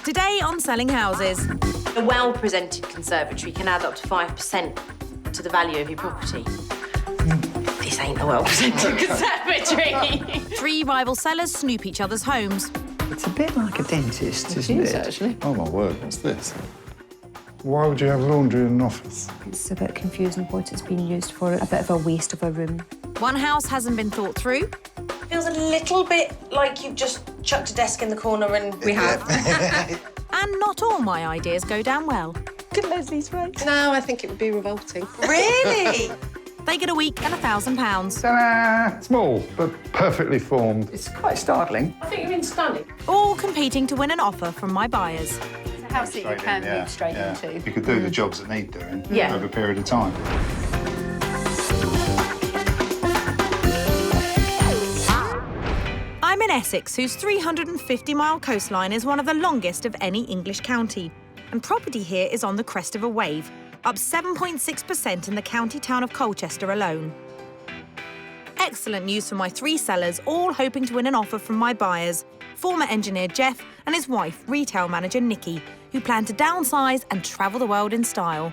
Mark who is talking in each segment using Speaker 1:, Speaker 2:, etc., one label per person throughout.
Speaker 1: Today on Selling Houses.
Speaker 2: A well-presented conservatory can add up to 5% to the value of your property. This ain't a well-presented conservatory.
Speaker 1: Three rival sellers snoop each other's homes.
Speaker 3: It's a bit like a dentist, isn't it?
Speaker 4: Actually.
Speaker 5: Oh, my word, what's this? Why would you have laundry in an office?
Speaker 6: It's a bit confusing what it's being used for, a bit of a waste of a room.
Speaker 1: One house hasn't been thought through.
Speaker 2: Feels a little bit like you've just chucked a desk in the corner and we have.
Speaker 1: And not all my ideas go down well.
Speaker 6: Look at Leslie's face.
Speaker 4: No, I think it would be revolting.
Speaker 2: Really?
Speaker 1: They get a week and £1,000.
Speaker 5: Ta-da! Small, but perfectly formed.
Speaker 3: It's quite startling.
Speaker 4: I think you mean stunning.
Speaker 1: All competing to win an offer from my buyers.
Speaker 6: It's a house that you can move straight into.
Speaker 5: You could do the jobs that need doing
Speaker 2: Yeah.
Speaker 5: over a period of time.
Speaker 1: I'm in Essex, whose 350-mile coastline is one of the longest of any English county. And property here is on the crest of a wave, up 7.6% in the county town of Colchester alone. Excellent news for my three sellers, all hoping to win an offer from my buyers, former engineer Jeff and his wife, retail manager Nikki, who plan to downsize and travel the world in style.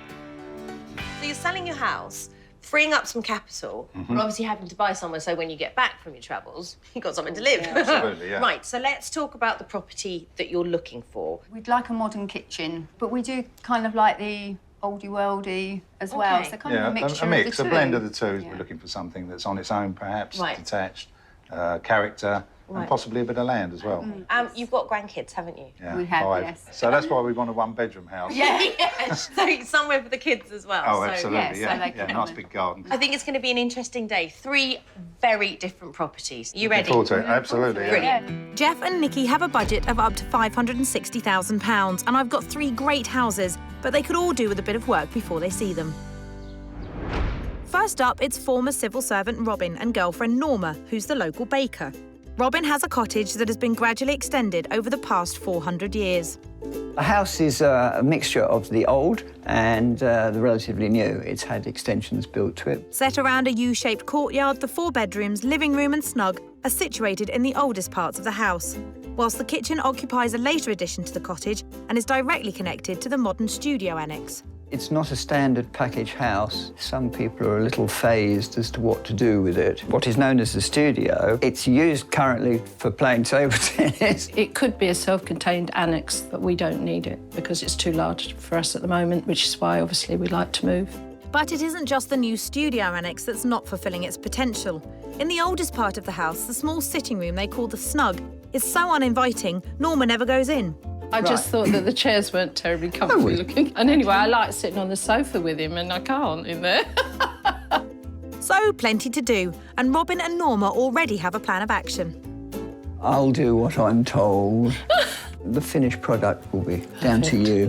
Speaker 2: So you're selling your house, freeing up some capital, but obviously having to buy somewhere so when you get back from your travels, you've got somewhere to live.
Speaker 5: Absolutely, yeah.
Speaker 2: Right, so let's talk about the property that you're looking for.
Speaker 6: We'd like a modern kitchen, but we do kind of like the oldie-worldy as well.
Speaker 2: Okay.
Speaker 6: So kind of a mixture
Speaker 5: mix,
Speaker 6: of the two.
Speaker 5: a blend of the two.
Speaker 6: Yeah.
Speaker 5: We're looking for something that's on its own, perhaps,
Speaker 2: Right.
Speaker 5: detached, character,
Speaker 2: Right.
Speaker 5: and possibly a bit of land as well.
Speaker 2: You've got grandkids, haven't you?
Speaker 5: Yeah,
Speaker 6: We have,
Speaker 5: 5.
Speaker 6: yes.
Speaker 5: So that's why we want a one-bedroom house.
Speaker 2: Yeah. So somewhere for the kids as well.
Speaker 5: Oh,
Speaker 2: so,
Speaker 5: absolutely,
Speaker 6: yeah, so
Speaker 5: yeah.
Speaker 6: they
Speaker 5: Yeah,
Speaker 6: can
Speaker 5: nice
Speaker 6: have
Speaker 5: big garden.
Speaker 2: I think it's going to be an interesting day. 3 very different properties. You
Speaker 5: Looking
Speaker 2: ready?
Speaker 5: forward to it, absolutely. Yeah.
Speaker 2: Brilliant.
Speaker 1: Jeff and Nikki have a budget of up to £560,000, and I've got 3 great houses, but they could all do with a bit of work before they see them. First up, it's former civil servant Robin and girlfriend Norma, who's the local baker. Robin has a cottage that has been gradually extended over the past 400 years.
Speaker 3: The house is a mixture of the old and the relatively new. It's had extensions built to it.
Speaker 1: Set around a U-shaped courtyard, the 4 bedrooms, living room and snug are situated in the oldest parts of the house, whilst the kitchen occupies a later addition to the cottage and is directly connected to the modern studio annex.
Speaker 3: It's not a standard package house. Some people are a little phased as to what to do with it. What is known as the studio, it's used currently for playing table tennis.
Speaker 4: It could be a self-contained annex, but we don't need it because it's too large for us at the moment, which is why, obviously, we'd like to move.
Speaker 1: But it isn't just the new studio annex that's not fulfilling its potential. In the oldest part of the house, the small sitting room they call the snug is so uninviting, Norma never goes in.
Speaker 4: I just thought that the chairs weren't terribly comfy looking. And anyway, I like sitting on the sofa with him and I can't in there.
Speaker 1: So plenty to do, and Robin and Norma already have a plan of action.
Speaker 3: I'll do what I'm told. The finished product will be down to you.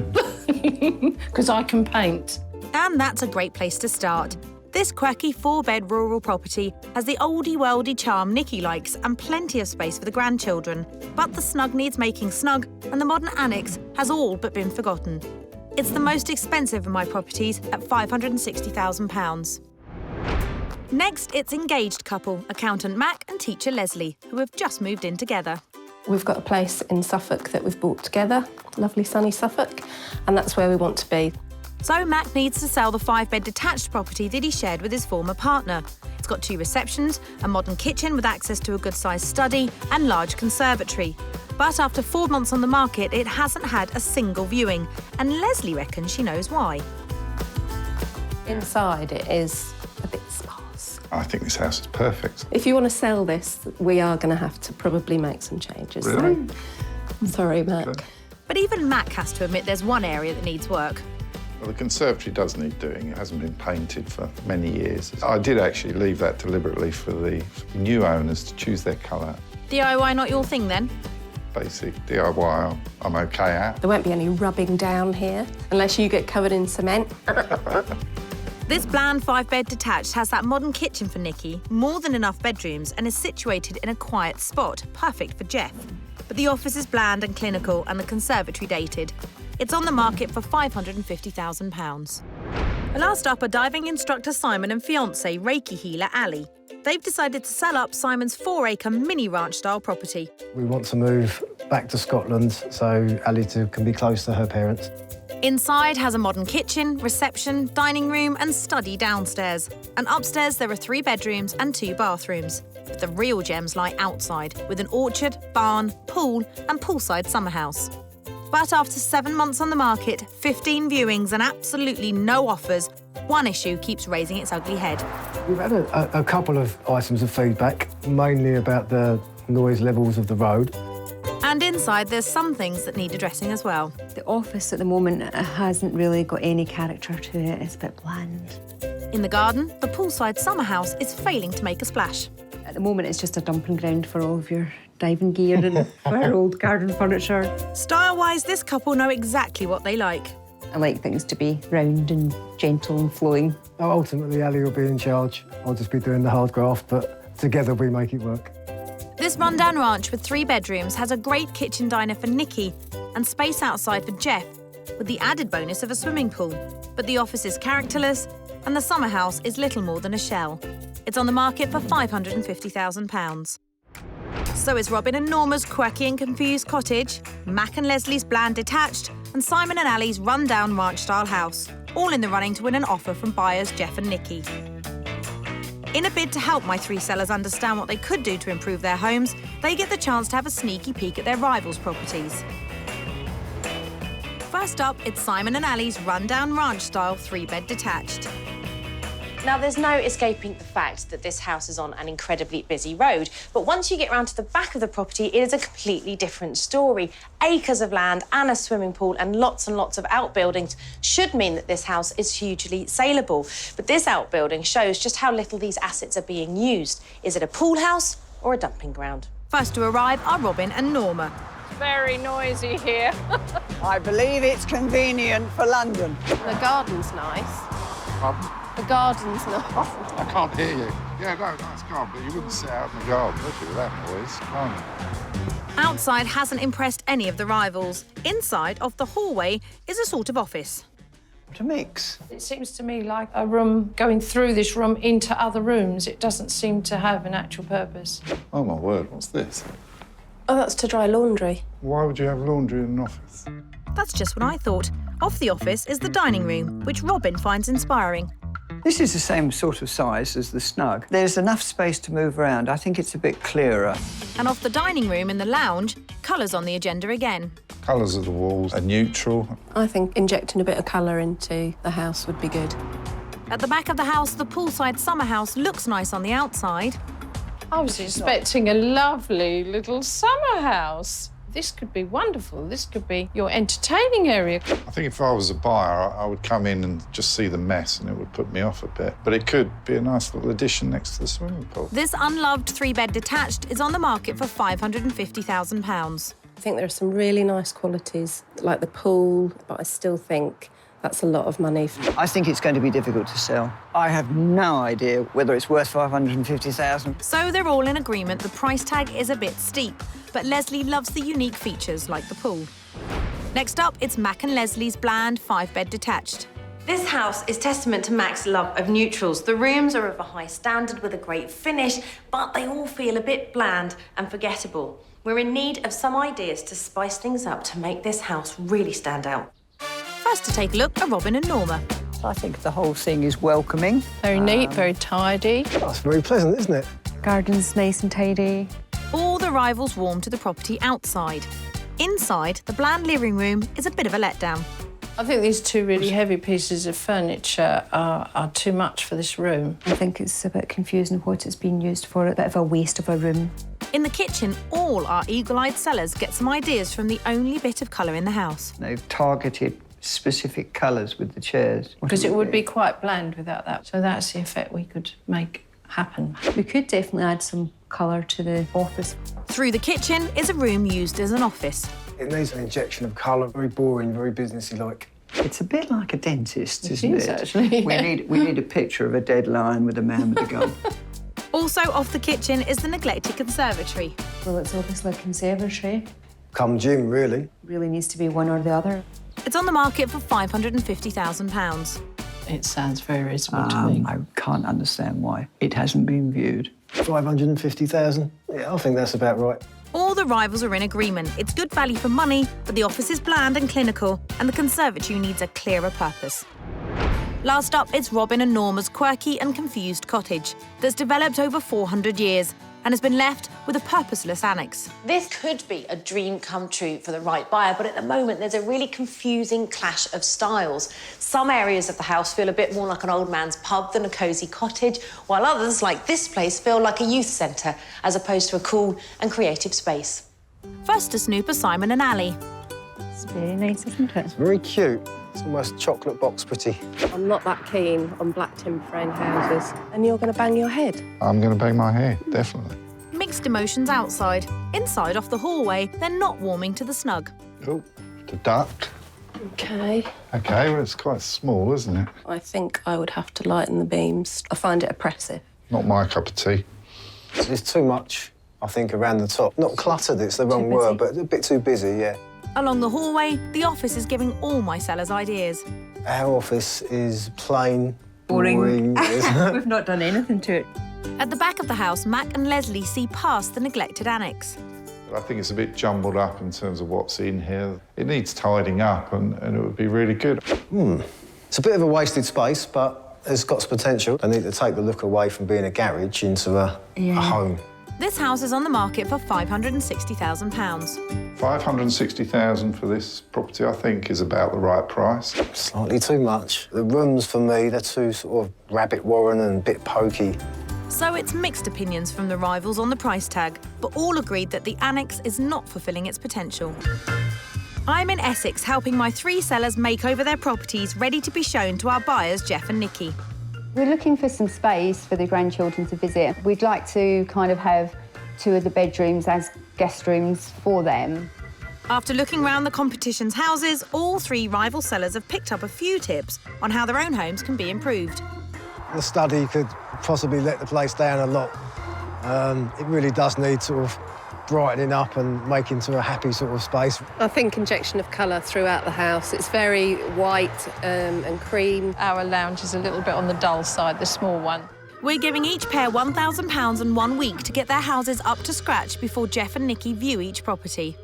Speaker 4: Because I can paint.
Speaker 1: And that's a great place to start. This quirky 4-bed rural property has the oldie-worldy charm Nikki likes and plenty of space for the grandchildren. But the snug needs making snug, and the modern annex has all but been forgotten. It's the most expensive of my properties at £560,000. Next, it's engaged couple, accountant Mac and teacher Leslie, who have just moved in together.
Speaker 7: We've got a place in Suffolk that we've bought together, lovely sunny Suffolk, and that's where we want to be.
Speaker 1: So Mac needs to sell the 5-bed detached property that he shared with his former partner. It's got 2 receptions, a modern kitchen with access to a good-sized study and large conservatory. But after 4 months on the market, it hasn't had a single viewing, and Leslie reckons she knows why.
Speaker 7: Inside it is a bit sparse.
Speaker 5: I think this house is perfect.
Speaker 7: If you want to sell this, we are going to have to probably make some changes.
Speaker 5: Really?
Speaker 7: So, sorry, Mac.
Speaker 5: Okay.
Speaker 1: But even Mac has to admit there's one area that needs work.
Speaker 5: Well, the conservatory does need doing. It hasn't been painted for many years. I did actually leave that deliberately for the new owners to choose their colour.
Speaker 1: DIY not your thing, then?
Speaker 5: Basic DIY, I'm OK at.
Speaker 7: There won't be any rubbing down here unless you get covered in cement.
Speaker 1: This bland 5-bed detached has that modern kitchen for Nikki, more than enough bedrooms, and is situated in a quiet spot, perfect for Jeff. But the office is bland and clinical and the conservatory dated. It's on the market for £550,000. Last up are diving instructor Simon and fiancée Reiki healer Ali. They've decided to sell up Simon's 4-acre mini ranch-style property.
Speaker 8: We want to move back to Scotland so Ali can be close to her parents.
Speaker 1: Inside has a modern kitchen, reception, dining room and study downstairs. And upstairs there are 3 bedrooms and 2 bathrooms. But the real gems lie outside, with an orchard, barn, pool and poolside summer house. But after 7 months on the market, 15 viewings and absolutely no offers, one issue keeps raising its ugly head.
Speaker 8: We've had a couple of items of feedback, mainly about the noise levels of the road.
Speaker 1: And inside there's some things that need addressing as well.
Speaker 9: The office at the moment hasn't really got any character to it. It's a bit bland.
Speaker 1: In the garden, the poolside summer house is failing to make a splash.
Speaker 9: At the moment, it's just a dumping ground for all of your diving gear and for our old garden furniture.
Speaker 1: Style-wise, this couple know exactly what they like.
Speaker 9: I like things to be round and gentle and flowing.
Speaker 8: Ultimately, Ali will be in charge. I'll just be doing the hard graft, but together we make it work.
Speaker 1: This rundown ranch with 3 bedrooms has a great kitchen diner for Nikki and space outside for Jeff, with the added bonus of a swimming pool. But the office is characterless and the summer house is little more than a shell. It's on the market for £550,000. So is Robin and Norma's quirky and confused cottage, Mac and Leslie's bland detached, and Simon and Ali's rundown ranch-style house, all in the running to win an offer from buyers Jeff and Nikki. In a bid to help my 3 sellers understand what they could do to improve their homes, they get the chance to have a sneaky peek at their rivals' properties. First up, it's Simon and Ali's rundown ranch-style 3-bed detached.
Speaker 2: Now, there's no escaping the fact that this house is on an incredibly busy road, but once you get round to the back of the property, it is a completely different story. Acres of land and a swimming pool and lots of outbuildings should mean that this house is hugely saleable. But this outbuilding shows just how little these assets are being used. Is it a pool house or a dumping ground?
Speaker 1: First to arrive are Robin and Norma.
Speaker 4: Very noisy here.
Speaker 10: I believe it's convenient for London.
Speaker 7: The garden's nice.
Speaker 5: Pardon?
Speaker 7: The garden's nice.
Speaker 5: I can't hear you. Yeah, no, nice garden, but you wouldn't sit out in the garden, would you, with that noise? Can't you?
Speaker 1: Outside hasn't impressed any of the rivals. Inside, off the hallway, is a sort of office.
Speaker 3: What a mix.
Speaker 4: It seems to me like a room going through this room into other rooms. It doesn't seem to have an actual purpose.
Speaker 5: Oh, my word, what's this?
Speaker 7: Oh, that's to dry laundry.
Speaker 5: Why would you have laundry in an office?
Speaker 1: That's just what I thought. Off the office is the dining room, which Robin finds inspiring.
Speaker 3: This is the same sort of size as the snug. There's enough space to move around. I think it's a bit clearer.
Speaker 1: And off the dining room in the lounge, colours on the agenda again.
Speaker 5: Colours of the walls are neutral.
Speaker 7: I think injecting a bit of colour into the house would be good.
Speaker 1: At the back of the house, the poolside summer house looks nice on the outside.
Speaker 4: I was expecting a lovely little summer house. This could be wonderful. This could be your entertaining area.
Speaker 5: I think if I was a buyer, I would come in and just see the mess and it would put me off a bit. But it could be a nice little addition next to the swimming pool.
Speaker 1: This unloved 3-bed detached is on the market for £550,000.
Speaker 7: I think there are some really nice qualities, like the pool, but I still think that's a lot of money.
Speaker 3: I think it's going to be difficult to sell. I have no idea whether it's worth $550,000.
Speaker 1: So they're all in agreement the price tag is a bit steep, but Leslie loves the unique features like the pool. Next up, it's Mac and Leslie's bland 5-bed detached.
Speaker 2: This house is testament to Mac's love of neutrals. The rooms are of a high standard with a great finish, but they all feel a bit bland and forgettable. We're in need of some ideas to spice things up to make this house really stand out.
Speaker 1: First to take a look are Robin and Norma.
Speaker 3: I think the whole thing is welcoming.
Speaker 4: Very neat, very tidy.
Speaker 8: That's very pleasant, isn't it?
Speaker 9: Garden's nice and tidy.
Speaker 1: All the rivals warm to the property outside. Inside, the bland living room is a bit of a letdown.
Speaker 4: I think these 2 really heavy pieces of furniture are too much for this room.
Speaker 9: I think it's a bit confusing what it's being used for, a bit of a waste of a room.
Speaker 1: In the kitchen, all our eagle-eyed sellers get some ideas from the only bit of colour in the house.
Speaker 3: They've targeted specific colours with the chairs.
Speaker 4: Because it would be quite bland without that. So that's the effect we could make happen.
Speaker 9: We could definitely add some colour to the office.
Speaker 1: Through the kitchen is a room used as an office.
Speaker 8: It needs an injection of colour, very boring, very businessy-like.
Speaker 3: It's a bit like a dentist, isn't
Speaker 4: is,
Speaker 3: it?
Speaker 4: actually,
Speaker 3: We
Speaker 4: yeah.
Speaker 3: need a picture of a dead lion with a man with a gun.
Speaker 1: Also off the kitchen is the neglected conservatory.
Speaker 9: Well, it's obviously a conservatory.
Speaker 8: Come gym, really.
Speaker 9: Really needs to be one or the other.
Speaker 1: It's on the market for £550,000.
Speaker 4: It sounds very reasonable to me.
Speaker 3: I can't understand why it hasn't been viewed.
Speaker 8: 550,000? Yeah, I think that's about right.
Speaker 1: All the rivals are in agreement. It's good value for money, but the office is bland and clinical, and the conservatory needs a clearer purpose. Last up, it's Robin and Norma's quirky and confused cottage that's developed over 400 years and has been left with a purposeless annex.
Speaker 2: This could be a dream come true for the right buyer, but at the moment there's a really confusing clash of styles. Some areas of the house feel a bit more like an old man's pub than a cosy cottage, while others, like this place, feel like a youth centre as opposed to a cool and creative space.
Speaker 1: First to snoop are Simon and Ali.
Speaker 9: It's really nice, isn't it?
Speaker 8: Very cute. It's almost chocolate box pretty.
Speaker 7: I'm not that keen on black timber frame houses. And you're going to bang your head?
Speaker 5: I'm going to bang my hair, definitely.
Speaker 1: Mixed emotions outside. Inside, off the hallway, they're not warming to the snug.
Speaker 5: Oh, the duct.
Speaker 7: OK.
Speaker 5: OK, well, it's quite small, isn't it?
Speaker 7: I think I would have to lighten the beams. I find it oppressive.
Speaker 5: Not my cup of tea.
Speaker 8: There's too much, I think, around the top. Not cluttered, it's the wrong word, but a bit too busy, yeah.
Speaker 1: Along the hallway, the office is giving all my sellers ideas.
Speaker 8: Our office is plain,
Speaker 9: Boring.
Speaker 8: boring.
Speaker 9: We've not done anything to it.
Speaker 1: At the back of the house, Mac and Leslie see past the neglected annex.
Speaker 5: I think it's a bit jumbled up in terms of what's in here. It needs tidying up and it would be really good.
Speaker 8: It's a bit of a wasted space, but it's got potential. I need to take the look away from being a garage into a home.
Speaker 1: This house is on the market for £560,000.
Speaker 5: $560,000 for this property, I think, is about the right price.
Speaker 8: Slightly too much. The rooms, for me, they're too sort of rabbit warren and a bit pokey.
Speaker 1: So it's mixed opinions from the rivals on the price tag, but all agreed that the annex is not fulfilling its potential. I'm in Essex helping my 3 sellers make over their properties ready to be shown to our buyers, Jeff and Nikki.
Speaker 6: We're looking for some space for the grandchildren to visit. We'd like to kind of have 2 of the bedrooms as guest rooms for them.
Speaker 1: After looking round the competition's houses, all 3 rival sellers have picked up a few tips on how their own homes can be improved.
Speaker 8: The study could possibly let the place down a lot. It really does need sort of brightening up and make into a happy sort of space.
Speaker 7: I think injection of colour throughout the house. It's very white and cream.
Speaker 4: Our lounge is a little bit on the dull side, the small one.
Speaker 1: We're giving each pair £1,000 in 1 week to get their houses up to scratch before Jeff and Nikki view each property.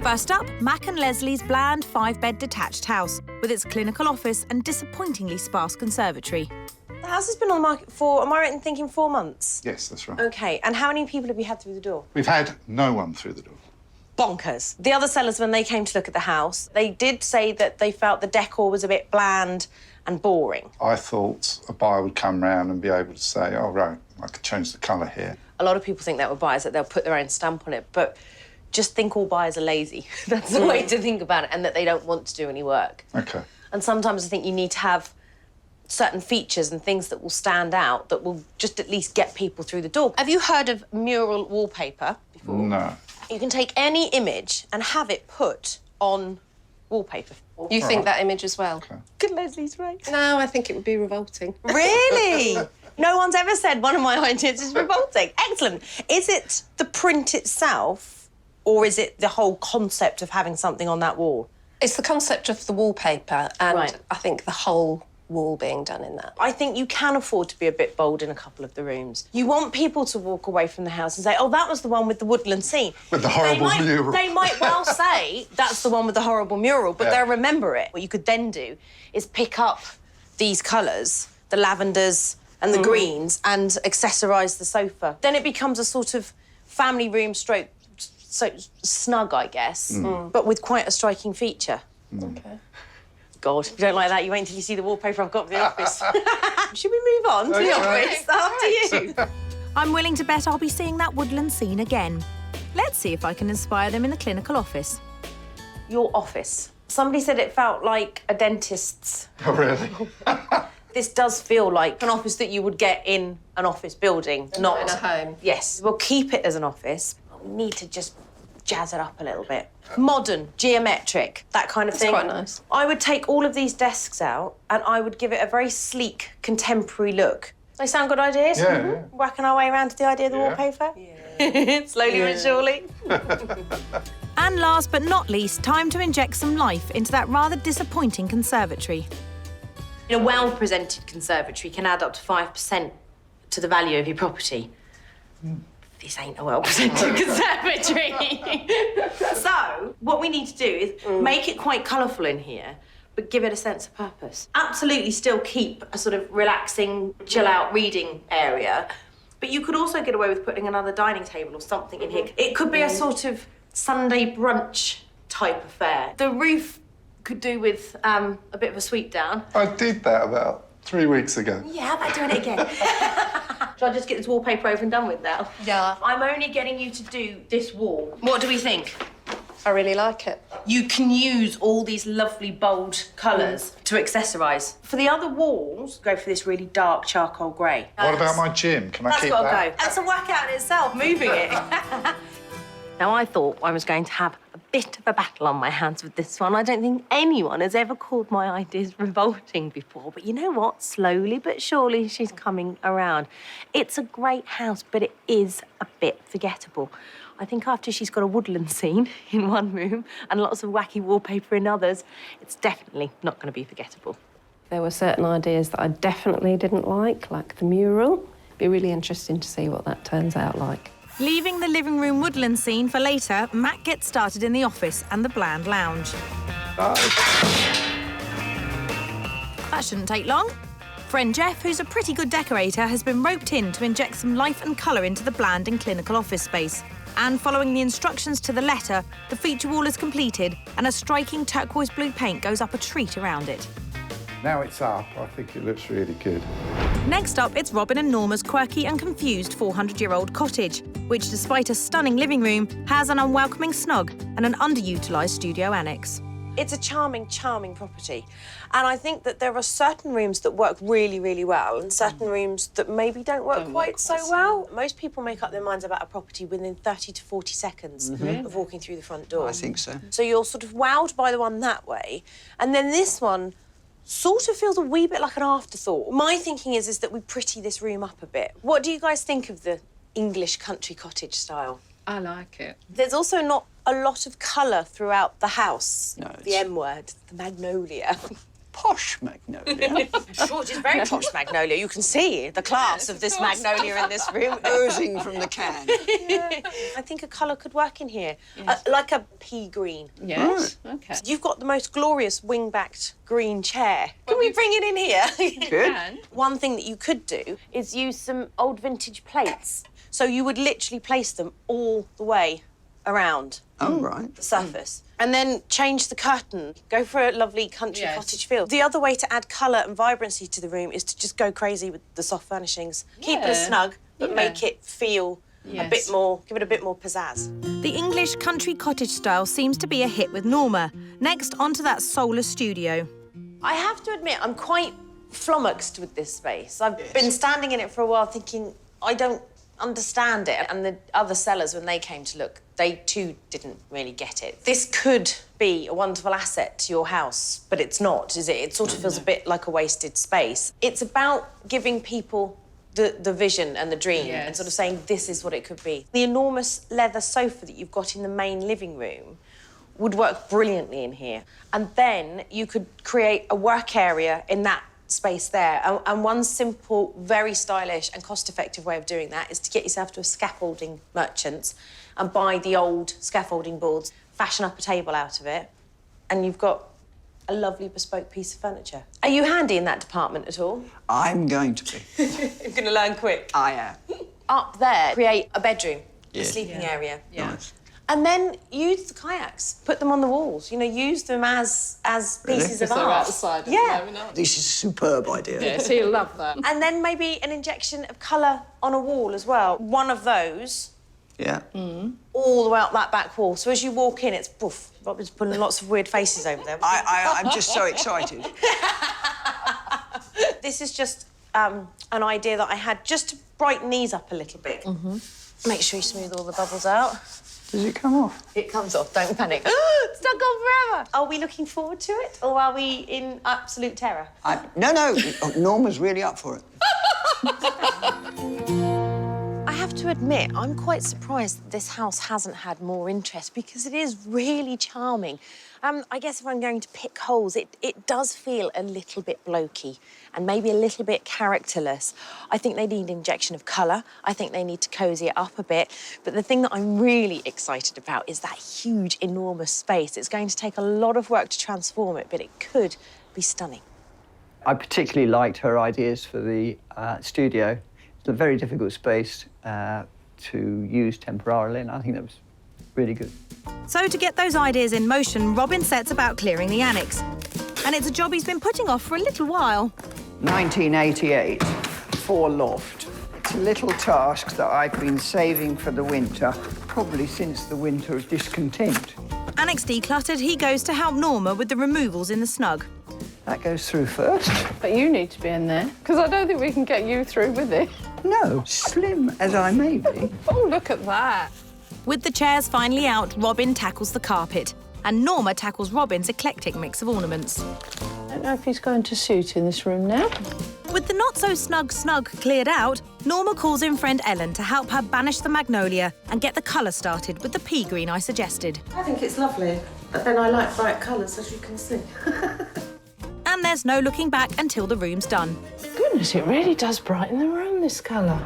Speaker 1: First up, Mac and Leslie's bland 5-bed detached house with its clinical office and disappointingly sparse conservatory.
Speaker 2: The house has been on the market for, am I right in thinking, 4 months?
Speaker 5: Yes, that's right.
Speaker 2: OK, and how many people have you had through the door?
Speaker 5: We've had no one through the door.
Speaker 2: Bonkers. The other sellers, when they came to look at the house, they did say that they felt the decor was a bit bland and boring.
Speaker 5: I thought a buyer would come round and be able to say, oh, right, I could change the colour here.
Speaker 2: A lot of people think that with buyers, that they'll put their own stamp on it, but just think all buyers are lazy. That's the way to think about it, and that they don't want to do any work.
Speaker 5: OK.
Speaker 2: And sometimes I think you need to have certain features and things that will stand out, that will just at least get people through the door. Have you heard of mural wallpaper before?
Speaker 5: No.
Speaker 2: You can take any image and have it put on wallpaper.
Speaker 7: You think that image as well?
Speaker 5: Okay.
Speaker 2: Good Leslie's right.
Speaker 7: No, I think it would be revolting.
Speaker 2: Really? No one's ever said one of my ideas is revolting. Excellent. Is it the print itself, or is it the whole concept of having something on that wall?
Speaker 7: It's the concept of the wallpaper and
Speaker 2: Right.
Speaker 7: I think the whole wall being done in that.
Speaker 2: I think you can afford to be a bit bold in a couple of the rooms. You want people to walk away from the house and say, oh, that was the one with the woodland scene.
Speaker 5: With the horrible mural.
Speaker 2: They might well say, that's the one with the horrible mural, but they'll remember it. What you could then do is pick up these colours, the lavenders and the greens, and accessorise the sofa. Then it becomes a sort of family room stroke, so snug, I guess, but with quite a striking feature.
Speaker 7: Okay.
Speaker 2: God, if you don't like that, you wait until you see the wallpaper I've got for the office. Should we move on to the office? After you.
Speaker 1: I'm willing to bet I'll be seeing that woodland scene again. Let's see if I can inspire them in the clinical office.
Speaker 2: Your office. Somebody said it felt like a dentist's.
Speaker 5: Oh, really?
Speaker 2: This does feel like an office that you would get in an office building, not
Speaker 7: in a home.
Speaker 2: Yes, we'll keep it as an office, but we need to just jazz it up a little bit. Modern, geometric, that kind of thing.
Speaker 7: Quite nice.
Speaker 2: I would take all of these desks out and I would give it a very sleek, contemporary look. They sound good ideas?
Speaker 5: Yeah.
Speaker 2: Working our way around to the idea of the wallpaper? Yeah. Slowly but surely.
Speaker 1: And last but not least, time to inject some life into that rather disappointing conservatory.
Speaker 2: In a well-presented conservatory can add up to 5% to the value of your property. This ain't a well-presented conservatory. So, what we need to do is make it quite colourful in here, but give it a sense of purpose. Absolutely still keep a sort of relaxing, chill-out reading area, but you could also get away with putting another dining table or something in here. It could be a sort of Sunday brunch type affair. The roof could do with a bit of a sweep down.
Speaker 5: I did that about 3 weeks ago.
Speaker 2: Yeah, how about doing it again? Shall I just get this wallpaper over and done with now?
Speaker 7: Yeah.
Speaker 2: I'm only getting you to do this wall. What do we think?
Speaker 7: I really like it.
Speaker 2: You can use all these lovely bold colours to accessorise. For the other walls, go for this really dark charcoal grey.
Speaker 5: What about my gym? Can I
Speaker 2: That's
Speaker 5: keep
Speaker 2: got to
Speaker 5: that?
Speaker 2: go. That's a workout in itself, moving it. Now, I thought I was going to have a bit of a battle on my hands with this one. I don't think anyone has ever called my ideas revolting before. But you know what? Slowly but surely, she's coming around. It's a great house, but it is a bit forgettable. I think after she's got a woodland scene in one room and lots of wacky wallpaper in others, it's definitely not going to be forgettable.
Speaker 7: There were certain ideas that I definitely didn't like the mural. It'd be really interesting to see what that turns out like.
Speaker 1: Leaving the living room woodland scene for later, Matt gets started in the office and the bland lounge. That shouldn't take long. Friend Jeff, who's a pretty good decorator, has been roped in to inject some life and colour into the bland and clinical office space. And following the instructions to the letter, the feature wall is completed and a striking turquoise blue paint goes up a treat around it.
Speaker 5: Now it's up, I think it looks really good.
Speaker 1: Next up, it's Robin and Norma's quirky and confused 400-year-old cottage, which, despite a stunning living room, has an unwelcoming snug and an underutilised studio annex.
Speaker 2: It's a charming, charming property. And I think that there are certain rooms that work really, really well and certain rooms that maybe don't work quite so well. Most people make up their minds about a property within 30 to 40 seconds of walking through the front door.
Speaker 3: I think so.
Speaker 2: So you're sort of wowed by the one that way. And then this one sort of feels a wee bit like an afterthought. My thinking is that we pretty this room up a bit. What do you guys think of the English country cottage style?
Speaker 4: I like it.
Speaker 2: There's also not a lot of colour throughout the house.
Speaker 3: No,
Speaker 2: The M word, the magnolia.
Speaker 3: Posh magnolia.
Speaker 2: George is very posh magnolia. You can see the class of this magnolia in this room.
Speaker 3: Oozing from the can.
Speaker 2: I think a colour could work in here. Like a pea green.
Speaker 4: Yes, OK.
Speaker 2: You've got the most glorious wing-backed green chair. Can we bring it in here?
Speaker 4: Good.
Speaker 2: One thing that you could do is use some old vintage plates. So you would literally place them all the way around
Speaker 3: Oh, right.
Speaker 2: the surface. And then change the curtain. Go for a lovely country cottage feel. The other way to add colour and vibrancy to the room is to just go crazy with the soft furnishings. Keep it snug, but make it feel a bit more, give it a bit more pizzazz.
Speaker 1: The English country cottage style seems to be a hit with Norma. Next, onto that solar studio.
Speaker 2: I have to admit, I'm quite flummoxed with this space. I've been standing in it for a while thinking, I don't understand it. And the other sellers, when they came to look, they too didn't really get it. This could be a wonderful asset to your house, but it's not, is it? It sort of feels a bit like a wasted space. It's about giving people the vision and the dream and sort of saying this is what it could be. The enormous leather sofa that you've got in the main living room would work brilliantly in here. And then you could create a work area in that space there. And one simple, very stylish and cost-effective way of doing that is to get yourself to a scaffolding merchant and buy the old scaffolding boards, fashion up a table out of it, and you've got a lovely bespoke piece of furniture. Are you handy in that department at all?
Speaker 3: I'm going to be.
Speaker 2: You're going to learn quick.
Speaker 3: I am.
Speaker 2: Up there, create a bedroom, a
Speaker 3: Yeah.
Speaker 2: sleeping area.
Speaker 3: Nice.
Speaker 2: And then use the kayaks, put them on the walls, you know, use them as pieces of art.
Speaker 3: This is a superb idea.
Speaker 4: Yes, he'll love that.
Speaker 2: And then maybe an injection of colour on a wall as well. One of those
Speaker 3: Yeah.
Speaker 2: all the way up that back wall. So as you walk in, it's poof. Robin's putting lots of weird faces over there.
Speaker 3: I'm just so excited.
Speaker 2: This is just an idea that I had just to brighten these up a little bit. Make sure you smooth all the bubbles out.
Speaker 3: Does it come off?
Speaker 2: It comes off, don't panic. It's not gone forever. Are we looking forward to it, or are we in absolute terror?
Speaker 3: No. Norma's really up for it.
Speaker 2: I have have to admit, I'm quite surprised that this house hasn't had more interest because it is really charming. I guess if I'm going to pick holes, it does feel a little bit blokey and maybe a little bit characterless. I think they need injection of colour. I think they need to cosy it up a bit. But the thing that I'm really excited about is that huge, enormous space. It's going to take a lot of work to transform it, but it could be stunning.
Speaker 3: I particularly liked her ideas for the studio. It's a very difficult space to use temporarily, and I think that was really good.
Speaker 1: So to get those ideas in motion, Robin sets about clearing the annex. And it's a job he's been putting off for a little while.
Speaker 3: 1988, 4 loft. It's a little task that I've been saving for the winter, probably since the winter of discontent.
Speaker 1: Annex decluttered, he goes to help Norma with the removals in the snug.
Speaker 3: That goes through first.
Speaker 4: But you need to be in there, because I don't think we can get you through with it.
Speaker 3: No, slim as I may be.
Speaker 4: Oh, look at that.
Speaker 1: With the chairs finally out, Robin tackles the carpet. And Norma tackles Robin's eclectic mix of ornaments.
Speaker 4: I don't know if he's going to suit in this room now.
Speaker 1: With the not-so-snug snug cleared out, Norma calls in friend Ellen to help her banish the magnolia and get the colour started with the pea green I suggested.
Speaker 11: I think it's lovely, but then I like bright colours, as you can see.
Speaker 1: And there's no looking back until the room's done.
Speaker 4: Goodness, it really does brighten the room, this colour.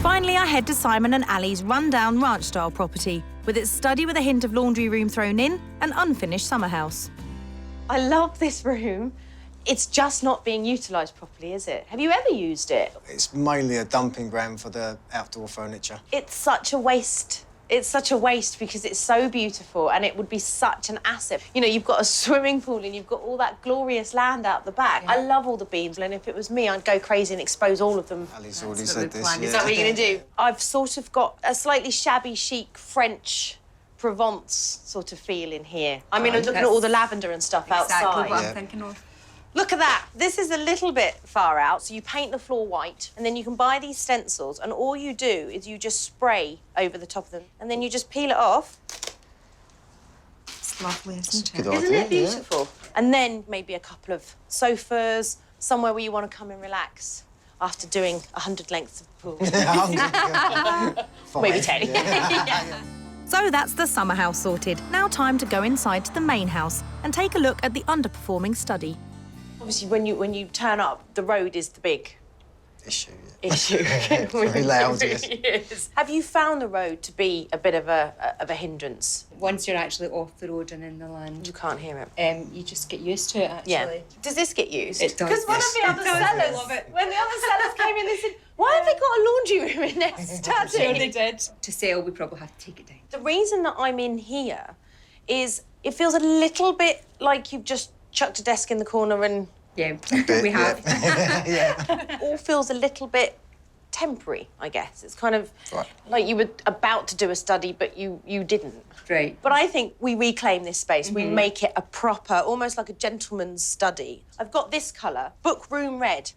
Speaker 1: Finally, I head to Simon and Ali's run-down ranch-style property, with its study with a hint of laundry room thrown in and unfinished summer house.
Speaker 2: I love this room. It's just not being utilised properly, is it? Have you ever used it?
Speaker 8: It's mainly a dumping ground for the outdoor furniture.
Speaker 2: It's such a waste. It's such a waste because it's so beautiful and it would be such an asset. You know, you've got a swimming pool and you've got all that glorious land out the back. Yeah. I love all the beams, and if it was me, I'd go crazy and expose all of them.
Speaker 8: Ali's already said this, yeah.
Speaker 2: Is that what you're going to do? I've sort of got a slightly shabby chic French Provence sort of feel in here. I mean, I'm looking at all the lavender and stuff outside.
Speaker 9: Exactly what I'm thinking of.
Speaker 2: Look at that. This is a little bit far out, so you paint the floor white, and then you can buy these stencils, and all you do is you just spray over the top of them, and then you just peel it off.
Speaker 9: It's lovely, isn't it?
Speaker 2: Isn't it beautiful? Yeah. And then maybe a couple of sofas, somewhere where you want to come and relax after doing 100 lengths of the pool. Maybe 10. Yeah.
Speaker 1: So that's the summer house sorted. Now time to go inside to the main house and take a look at the underperforming study.
Speaker 2: Obviously, when you turn up, the road is the big
Speaker 8: issue.
Speaker 2: Very
Speaker 8: loud.
Speaker 2: Yes. Have you found the road to be a bit of a hindrance?
Speaker 9: Once you're actually off the road and in the land,
Speaker 2: you can't hear it.
Speaker 9: You just get used to it. Actually,
Speaker 2: yeah. Does this get used?
Speaker 9: It does.
Speaker 2: Because one of the other sellers, when the other sellers came in, they said, "Why have they got a laundry room in their study?"
Speaker 9: Sure they did. To sell, we probably have to take it down.
Speaker 2: The reason that I'm in here is it feels a little bit like you've just chucked a desk in the corner and...
Speaker 9: Yeah, we have.
Speaker 2: Yeah. All feels a little bit temporary, I guess. It's kind of like you were about to do a study, but you didn't.
Speaker 9: Right.
Speaker 2: But I think we reclaim this space. We make it a proper, almost like a gentleman's study. I've got this colour, book room red.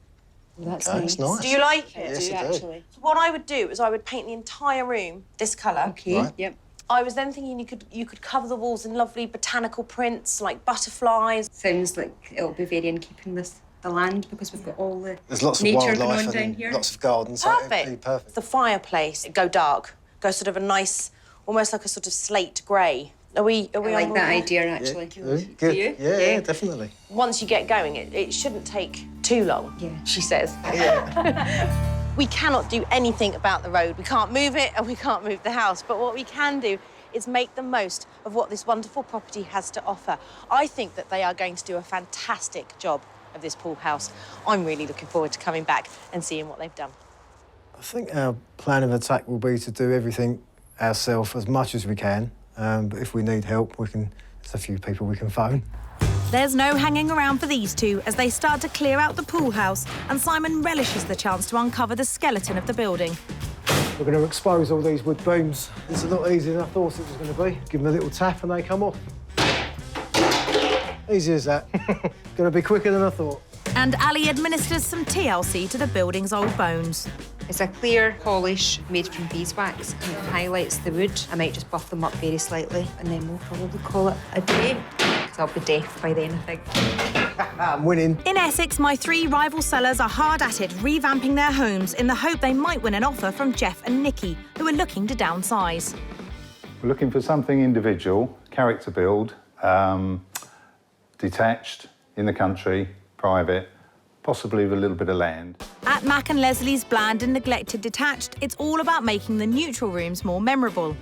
Speaker 9: That's
Speaker 8: nice.
Speaker 2: Do you like it?
Speaker 8: Yes, I do.
Speaker 2: Actually. So what I would do is I would paint the entire room this colour.
Speaker 9: Okay. Right. Yep.
Speaker 2: I was then thinking you could cover the walls in lovely botanical prints like butterflies.
Speaker 9: Sounds like it'll be very in keeping with the land because we've got all the
Speaker 8: There's lots
Speaker 9: nature
Speaker 8: of wildlife
Speaker 9: going on down
Speaker 8: and
Speaker 9: here.
Speaker 8: lots of gardens. So it'd be perfect.
Speaker 2: The fireplace, go dark, go sort of a nice, almost like a sort of slate grey. Are we
Speaker 9: I like that idea actually.
Speaker 8: Yeah, good.
Speaker 9: Do you?
Speaker 8: Yeah, definitely.
Speaker 2: Once you get going, it shouldn't take too long.
Speaker 9: Yeah.
Speaker 2: She says.
Speaker 8: Yeah.
Speaker 2: We cannot do anything about the road. We can't move it and we can't move the house. But what we can do is make the most of what this wonderful property has to offer. I think that they are going to do a fantastic job of this pool house. I'm really looking forward to coming back and seeing what they've done.
Speaker 8: I think our plan of attack will be to do everything ourselves as much as we can. But if we need help, there's a few people we can phone.
Speaker 1: There's no hanging around for these two as they start to clear out the pool house, and Simon relishes the chance to uncover the skeleton of the building.
Speaker 8: We're going to expose all these wood beams. It's a lot easier than I thought it was going to be. Give them a little tap and they come off. Easy as that. Going to be quicker than I thought.
Speaker 1: And Ali administers some TLC to the building's old bones.
Speaker 9: It's a clear polish made from beeswax and it highlights the wood. I might just buff them up very slightly and then we'll probably call it a day.
Speaker 12: So I'll be deaf by then, I think.
Speaker 8: I'm winning.
Speaker 1: In Essex, my 3 rival sellers are hard at it revamping their homes in the hope they might win an offer from Jeff and Nikki, who are looking to downsize.
Speaker 5: We're looking for something individual, character build, detached, in the country, private, possibly with a little bit of land.
Speaker 1: At Mac and Leslie's bland and neglected detached, it's all about making the neutral rooms more memorable.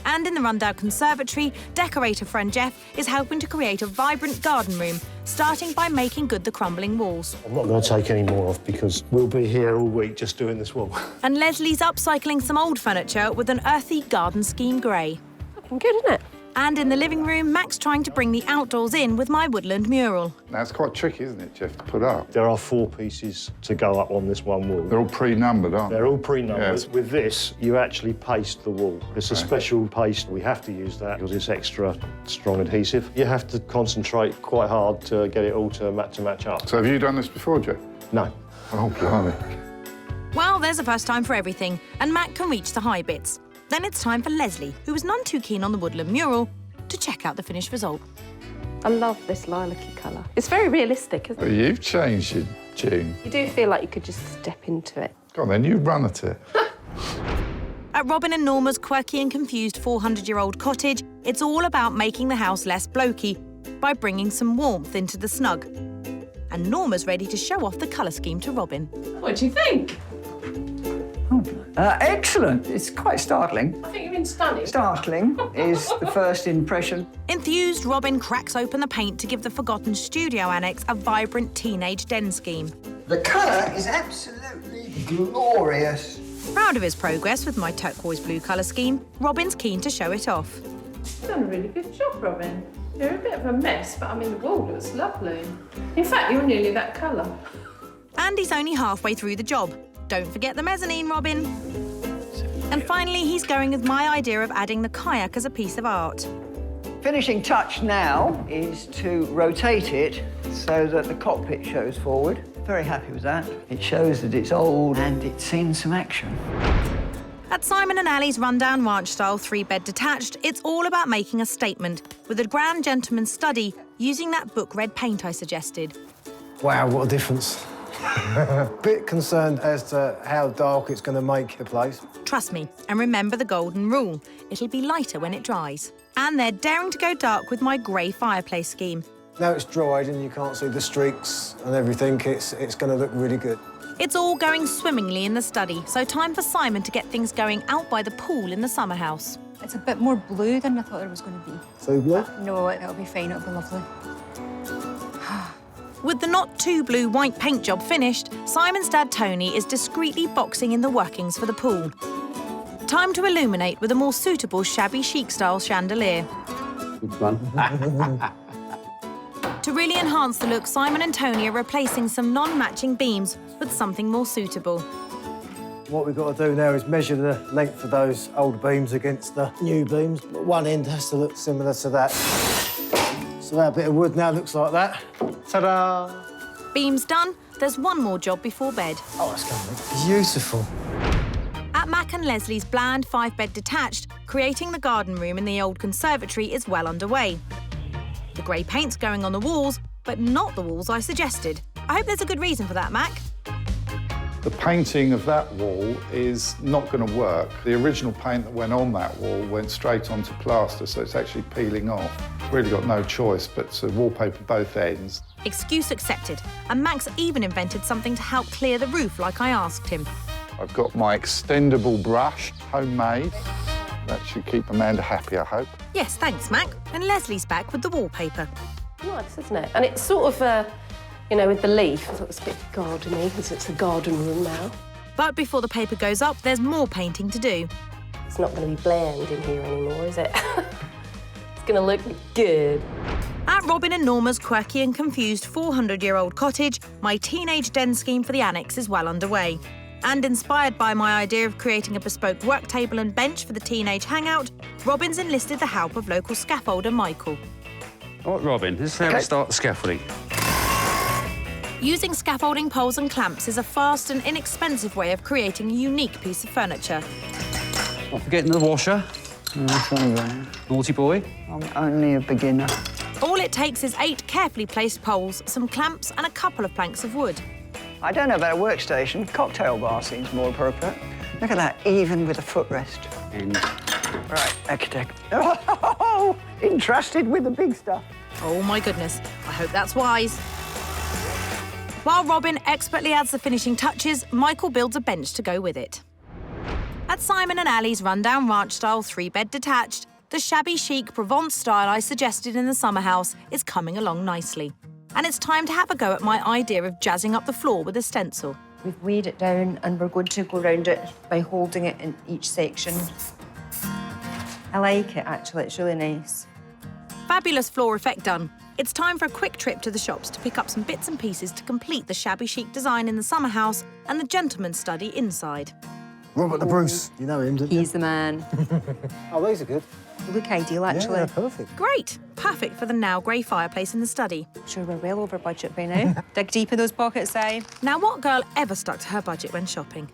Speaker 1: And in the rundown conservatory, decorator friend Jeff is helping to create a vibrant garden room, starting by making good the crumbling walls.
Speaker 13: I'm not going to take any more off because we'll be here all week just doing this wall.
Speaker 1: And Leslie's upcycling some old furniture with an earthy garden scheme grey.
Speaker 7: Looking good, isn't it?
Speaker 1: And in the living room, Mac's trying to bring the outdoors in with my woodland mural.
Speaker 5: Now, it's quite tricky, isn't it, Jeff, to put up?
Speaker 13: There are 4 pieces to go up on this one wall.
Speaker 5: They're all pre-numbered, aren't they?
Speaker 13: They're all pre-numbered.
Speaker 5: Yeah.
Speaker 13: With this, you actually paste the wall. It's a special paste. We have to use that because it's extra strong adhesive. You have to concentrate quite hard to get it all to match up.
Speaker 5: So have you done this before, Jeff?
Speaker 13: No.
Speaker 5: Oh, blimey.
Speaker 1: Well, there's a first time for everything, and Mac can reach the high bits. Then it's time for Leslie, who was none too keen on the woodland mural, to check out the finished result.
Speaker 7: I love this lilac-y colour. It's very realistic, isn't it?
Speaker 5: Well, you've changed your tune.
Speaker 7: You do feel like you could just step into it.
Speaker 5: Go on, then, you run at it.
Speaker 1: At Robin and Norma's quirky and confused 400-year-old cottage, it's all about making the house less blokey by bringing some warmth into the snug. And Norma's ready to show off the colour scheme to Robin.
Speaker 4: What do you think?
Speaker 3: Excellent. It's quite startling.
Speaker 4: I think you've been stunning.
Speaker 3: Startling is the first impression.
Speaker 1: Enthused, Robin cracks open the paint to give the forgotten studio annex a vibrant teenage den scheme.
Speaker 3: The colour is absolutely glorious.
Speaker 1: Proud of his progress with my turquoise blue colour scheme, Robin's keen to show it off.
Speaker 4: You've done a really good job, Robin. You're a bit of a mess, but I mean, the wall looks lovely. In fact, you're nearly that colour.
Speaker 1: And he's only halfway through the job. Don't forget the mezzanine, Robin. And finally, he's going with my idea of adding the kayak as a piece of art.
Speaker 3: Finishing touch now is to rotate it so that the cockpit shows forward. Very happy with that. It shows that it's old and it's seen some action.
Speaker 1: At Simon and Ali's rundown ranch-style 3-bed detached, it's all about making a statement with a grand gentleman's study using that book red paint I suggested.
Speaker 8: Wow, what a difference. Bit concerned as to how dark it's going to make the place.
Speaker 1: Trust me, and remember the golden rule. It'll be lighter when it dries. And they're daring to go dark with my grey fireplace scheme.
Speaker 8: Now it's dried and you can't see the streaks and everything, it's going to look really good.
Speaker 1: It's all going swimmingly in the study, so time for Simon to get things going out by the pool in the summer house.
Speaker 12: It's a bit more blue than I thought it was going to be.
Speaker 8: So blue?
Speaker 12: No, it'll be fine, it'll be lovely.
Speaker 1: With the not too blue white paint job finished, Simon's dad Tony is discreetly boxing in the workings for the pool. Time to illuminate with a more suitable shabby chic-style chandelier.
Speaker 13: Good one.
Speaker 1: To really enhance the look, Simon and Tony are replacing some non-matching beams with something more suitable.
Speaker 8: What we've got to do now is measure the length of those old beams against the new beams. But one end has to look similar to that. So that bit of wood now looks like that. Ta-da!
Speaker 1: Beams done, there's one more job before bed.
Speaker 8: Oh, it's going to look beautiful.
Speaker 1: At Mac and Leslie's bland 5-bed detached, creating the garden room in the old conservatory is well underway. The grey paint's going on the walls, but not the walls I suggested. I hope there's a good reason for that, Mac.
Speaker 5: The painting of that wall is not going to work. The original paint that went on that wall went straight onto plaster, so it's actually peeling off. Really got no choice but to wallpaper both ends.
Speaker 1: Excuse accepted, and Mac's even invented something to help clear the roof like I asked him.
Speaker 5: I've got my extendable brush, homemade. That should keep Amanda happy, I hope.
Speaker 1: Yes, thanks, Mac. And Leslie's back with the wallpaper.
Speaker 7: Nice, isn't it? And it's sort of, you know, with the leaf, I thought it was a bit gardeny, because it's a garden room now.
Speaker 1: But before the paper goes up, there's more painting to do.
Speaker 7: It's not going to be bland in here anymore, is it? It's going to look good.
Speaker 1: At Robin and Norma's quirky and confused 400-year-old cottage, my teenage den scheme for the annex is well underway. And inspired by my idea of creating a bespoke work table and bench for the teenage hangout, Robin's enlisted the help of local scaffolder Michael.
Speaker 14: All right, Robin, this is how we start the scaffolding.
Speaker 1: Using scaffolding poles and clamps is a fast and inexpensive way of creating a unique piece of furniture.
Speaker 14: Not forgetting the washer. Naughty boy.
Speaker 3: I'm only a beginner.
Speaker 1: All it takes is 8 carefully placed poles, some clamps and a couple of planks of wood.
Speaker 3: I don't know about a workstation. Cocktail bar seems more appropriate. Look at that, even with a footrest.
Speaker 14: And
Speaker 3: Right, architect. Oh, entrusted with the big stuff.
Speaker 1: Oh my goodness, I hope that's wise. While Robin expertly adds the finishing touches, Michael builds a bench to go with it. At Simon and Ali's rundown ranch-style 3-bed detached, the shabby chic Provence style I suggested in the summer house is coming along nicely. And it's time to have a go at my idea of jazzing up the floor with a stencil.
Speaker 9: We've weighed it down and we're going to go round it by holding it in each section. I like it, actually. It's really nice.
Speaker 1: Fabulous floor effect done. It's time for a quick trip to the shops to pick up some bits and pieces to complete the shabby chic design in the summer house and the gentleman's study inside.
Speaker 8: Robert the Bruce. You know him, don't you?
Speaker 9: He's the man.
Speaker 8: Oh, these are good.
Speaker 9: They look ideal, actually.
Speaker 8: Yeah, perfect.
Speaker 1: Great. Perfect for the now grey fireplace in the study.
Speaker 9: Sure, we're well over budget by now. Dig deep in those pockets, Si.
Speaker 1: Now, what girl ever stuck to her budget when shopping?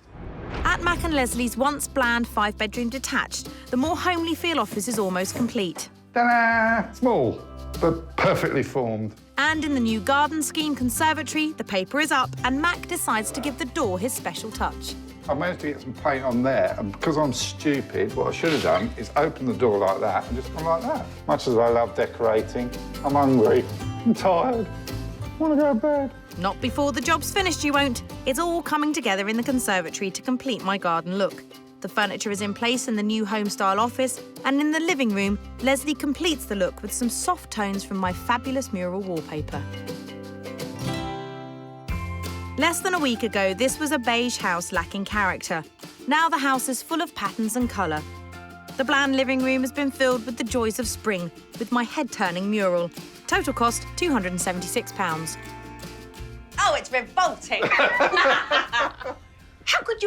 Speaker 1: At Mac and Leslie's once bland 5-bedroom detached, the more homely feel office is almost complete.
Speaker 5: Ta-da! Small, but perfectly formed.
Speaker 1: And in the new garden scheme conservatory, the paper is up and Mac decides to give the door his special touch.
Speaker 5: I managed to get some paint on there, and because I'm stupid, what I should have done is open the door like that and just gone like that. Much as I love decorating, I'm hungry, I'm tired, I want to go to bed.
Speaker 1: Not before the job's finished, you won't. It's all coming together in the conservatory to complete my garden look. The furniture is in place in the new home-style office, and in the living room, Leslie completes the look with some soft tones from my fabulous mural wallpaper. Less than a week ago, this was a beige house lacking character. Now the house is full of patterns and colour. The bland living room has been filled with the joys of spring, with my head-turning mural. Total cost £276.
Speaker 2: Oh, it's revolting. How could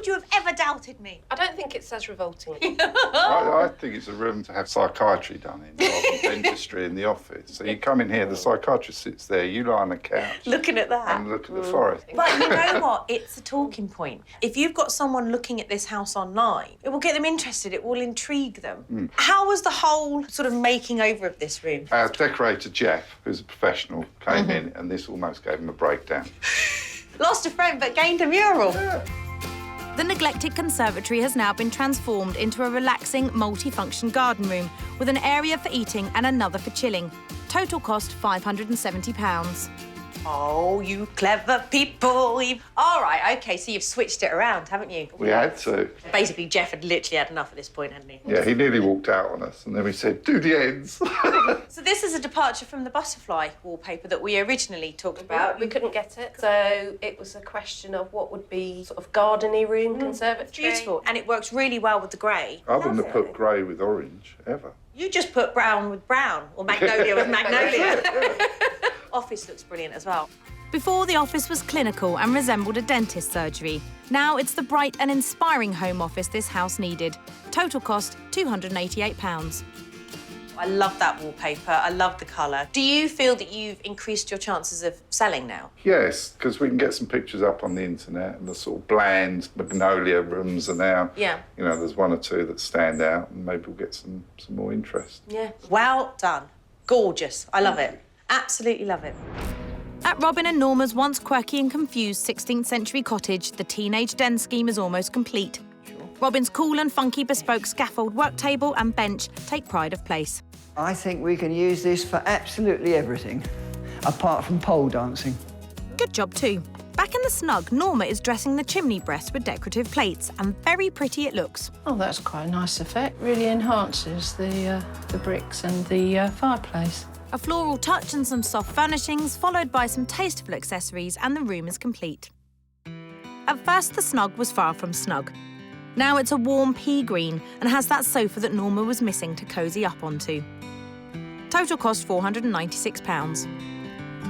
Speaker 2: you have ever doubted me?
Speaker 7: I don't think it's as revolting.
Speaker 5: I think it's a room to have psychiatry done in, rather than dentistry in the office. So you come in here, the psychiatrist sits there, you lie on the couch.
Speaker 2: Looking at that.
Speaker 5: And look at the forest.
Speaker 2: But you know what? It's a talking point. If you've got someone looking at this house online, it will get them interested, it will intrigue them. How was the whole sort of making over of this room?
Speaker 5: Our decorator, Jeff, who's a professional, came in and this almost gave him a breakdown.
Speaker 2: Lost a friend but gained a mural.
Speaker 1: The neglected conservatory has now been transformed into a relaxing, multi-function garden room with an area for eating and another for chilling. Total cost £570.
Speaker 2: Oh, you clever people. All right, OK, so you've switched it around, haven't you?
Speaker 5: We had to.
Speaker 2: Basically, Jeff had literally had enough at this point, hadn't he?
Speaker 5: Yeah, he nearly walked out on us, and then we said, do the ends.
Speaker 2: So this is a departure from the butterfly wallpaper that we originally talked about.
Speaker 7: We couldn't get it, so it was a question of what would be sort of gardeny room, conservatory.
Speaker 2: It's beautiful, and it works really well with the grey.
Speaker 5: I wouldn't have put grey with orange, ever.
Speaker 2: You just put brown with brown, or magnolia with magnolia. Office looks brilliant as well.
Speaker 1: Before, the office was clinical and resembled a dentist's surgery. Now it's the bright and inspiring home office this house needed. Total cost £288.
Speaker 2: I love that wallpaper. I love the colour. Do you feel that you've increased your chances of selling now?
Speaker 5: Yes, because we can get some pictures up on the internet, and the sort of bland magnolia rooms are now.
Speaker 2: Yeah.
Speaker 5: You know, there's one or two that stand out, and maybe we'll get some more interest.
Speaker 2: Yeah. Well done. Gorgeous. I love it. Absolutely love it.
Speaker 1: At Robin and Norma's once quirky and confused 16th century cottage, the teenage den scheme is almost complete. Robin's cool and funky bespoke scaffold work table and bench take pride of place.
Speaker 3: I think we can use this for absolutely everything, apart from pole dancing.
Speaker 1: Good job too. Back in the snug, Norma is dressing the chimney breast with decorative plates, and very pretty it looks.
Speaker 4: Oh, that's quite a nice effect. Really enhances the bricks and the fireplace.
Speaker 1: A floral touch and some soft furnishings, followed by some tasteful accessories, and the room is complete. At first, the snug was far from snug. Now it's a warm pea green and has that sofa that Norma was missing to cosy up onto. Total cost £496.